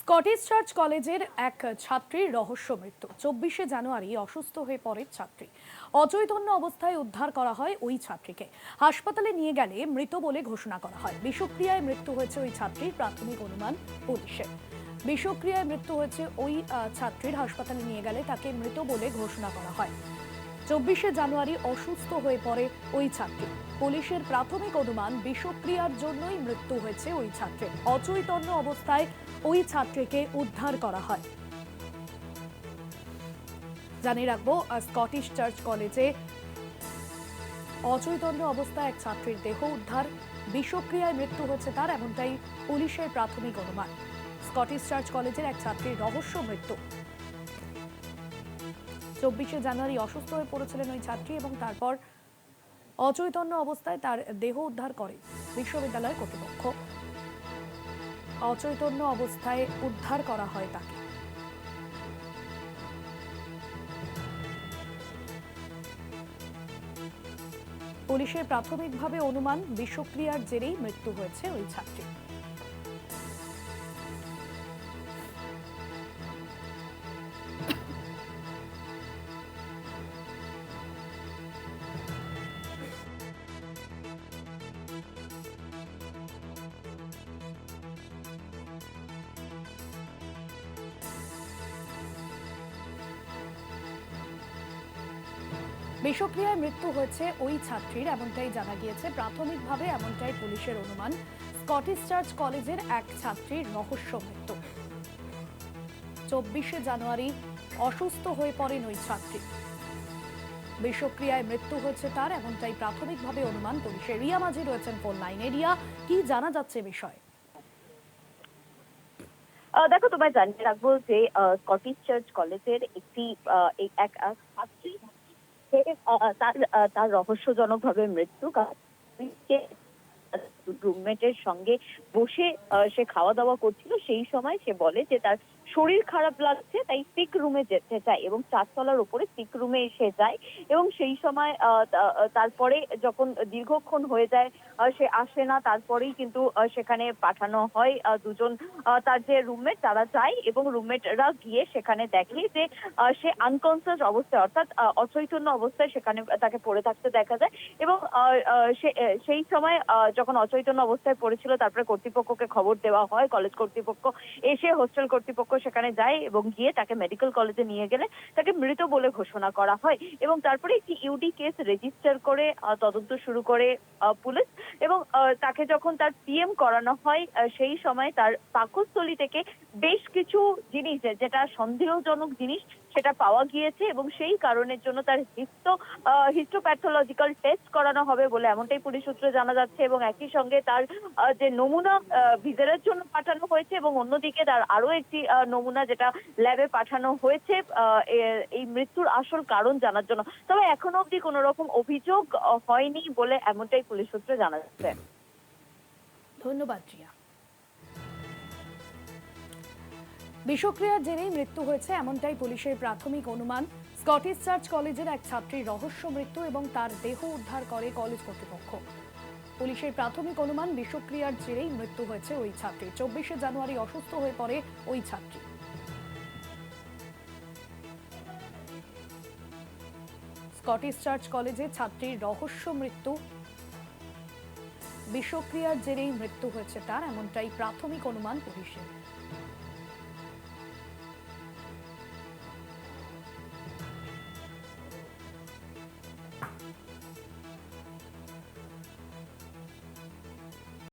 Scottish church কলেজের এক ছাত্রীর রহস্য মৃত্যু। 24শে জানুয়ারি অসুস্থ হয়ে পড়ে ছাত্রী। অচৈতন্য অবস্থায় উদ্ধার করা হয় ওই ছাত্রীকে। হাসপাতালে নিয়ে গেলে মৃত বলে ঘোষণা করা হয়। বিষক্রিয়ায় মৃত্যু হয়েছে ওই ছাত্রীর, প্রাথমিক অনুমান পুলিশের। বিষক্রিয়ায় মৃত্যু হয়েছে ওই ছাত্রীর। হাসপাতালে নিয়ে গেলে তাকে মৃত বলে ঘোষণা করা হয়। 24শে জানুয়ারি অসুস্থ হয়ে পড়ে ওই ছাত্রী। পুলিশের প্রাথমিক অনুমান বিষক্রিয়ার জন্যই মৃত্যু হয়েছে ওই ছাত্রীর। অচৈতন্য অবস্থায় ওই ছাত্রীকে উদ্ধার করা হয়। জানিয়ে রাখবো, স্কটিশ চার্চ কলেজে অচৈতন্য অবস্থায় এক ছাত্রীর দেহ উদ্ধার। বিষক্রিয়ায় মৃত্যু হয়েছে তার, এমনটাই পুলিশের প্রাথমিক অনুমান। স্কটিশ চার্চ কলেজের এক ছাত্রীর রহস্য মৃত্যু। 24শে জানুয়ারি অসুস্থ হয়ে পড়েছিলেন ওই ছাত্রী এবং তারপর অচৈতন্য অবস্থায় তার দেহ উদ্ধার করে বিশ্ববিদ্যালয় কর্তৃপক্ষ। অচৈতন্য অবস্থায় উদ্ধার করা হয় তাকে। পুলিশের প্রাথমিকভাবে অনুমান বিষক্রিয়ার জেরেই মৃত্যু হয়েছে ওই ছাত্রী। বিষক্রিয়ায় মৃত্যু হয়েছে ওই ছাত্রীর, এমনটাই জানা গিয়েছে প্রাথমিকভাবে, এমনটাই পুলিশের অনুমান। স্কটিশ চার্চ কলেজের এক ছাত্রীর রহস্য মৃত্যু। 24শে জানুয়ারি অসুস্থ হয়ে পড়েন ওই ছাত্রী। বিষক্রিয়ায় মৃত্যু হয়েছে তার, এমনটাই প্রাথমিকভাবে অনুমান পুলিশের। রিয়া মাঝি রয়েছেন ফোন লাইনে। রিয়া, কি জানা যাচ্ছে বিষয়ে? দেখো, তোমায় জানিয়ে রাখবো যে স্কটিশ চার্চ কলেজের এক ছাত্রী, সে তার তার রহস্যজনকভাবে মৃত্যু। রুমমেটের সঙ্গে বসে সে খাওয়া দাওয়া করছিল। সেই সময় সে বলে যে তার শরীর খারাপ লাগছে, তাই সিক রুমে যেতে চায় এবং 4 তলার উপরে সিক রুমে এসে যায়। এবং সেই সময় তারপরে যখন দীর্ঘক্ষণ হয়ে যায় সে আসে না, তারপরেই কিন্তু সেখানে পাঠানো হয় দুজন, তার যে রুমমেট তারা যায় এবং রুমমেটরা গিয়ে সেখানে দেখে যে সে আনকনসিয়াস অবস্থায়, অর্থাৎ অচৈতন্য অবস্থায় সেখানে তাকে পড়ে থাকতে দেখা যায়। এবং সেই সময় যখন অচৈতন্য অবস্থায় পড়েছিল, তারপরে কর্তৃপক্ষকে খবর দেওয়া হয়। কলেজ কর্তৃপক্ষ এসে, হোস্টেল কর্তৃপক্ষ সেখানে যায় এবং গিয়ে তাকে মেডিকেল কলেজে নিয়ে গেলে তাকে মৃত বলে ঘোষণা করা হয়। এবং তারপরে একটি ইউডি কেস রেজিস্টার করে তদন্ত শুরু করে পুলিশ। এবং তাকে যখন তার পিএম করানো হয়, সেই সময় তার পাকস্থলী থেকে বেশ কিছু জিনিস, যেটা সন্দেহজনক জিনিস, সেটা পাওয়া গিয়েছে এবং সেই কারণের জন্য তার হিস্টোপ্যাথোলজিক্যাল টেস্ট করানো হবে বলে এমনটাই পুলিশ সূত্রে জানা যাচ্ছে। এবং একই সঙ্গে তার যে নমুনা ভিজারের জন্য পাঠানো হয়েছে এবং অন্যদিকে তার আরো একটি নমুনা যেটা ল্যাবে পাঠানো হয়েছে এই মৃত্যুর আসল কারণ জানার জন্য। তবে এখনো অবধি কোনো রকম অভিযোগ হয়নি বলে এমনটাই পুলিশ সূত্রে জানা যাচ্ছে। ধন্যবাদ রিয়া। বিষক্রিয়ার জেরেই মৃত্যু হয়েছে, এমনটাই পুলিশের প্রাথমিক অনুমান। স্কটিশ চার্চ কলেজের এক ছাত্রীর রহস্য মৃত্যু এবং তার দেহ উদ্ধার করে কলেজ কর্তৃপক্ষ। পুলিশের প্রাথমিক অনুমান বিষক্রিয়ার জেরেই মৃত্যু হয়েছে ওই ছাত্রী। 24শে জানুয়ারি অসুস্থ হয়ে পড়ে ওই ছাত্রী। স্কটিশ চার্চ কলেজে ছাত্রীর রহস্য মৃত্যু। বিষক্রিয়ার জেরেই মৃত্যু হয়েছে তার, এমনটাই প্রাথমিক অনুমান পুলিশের।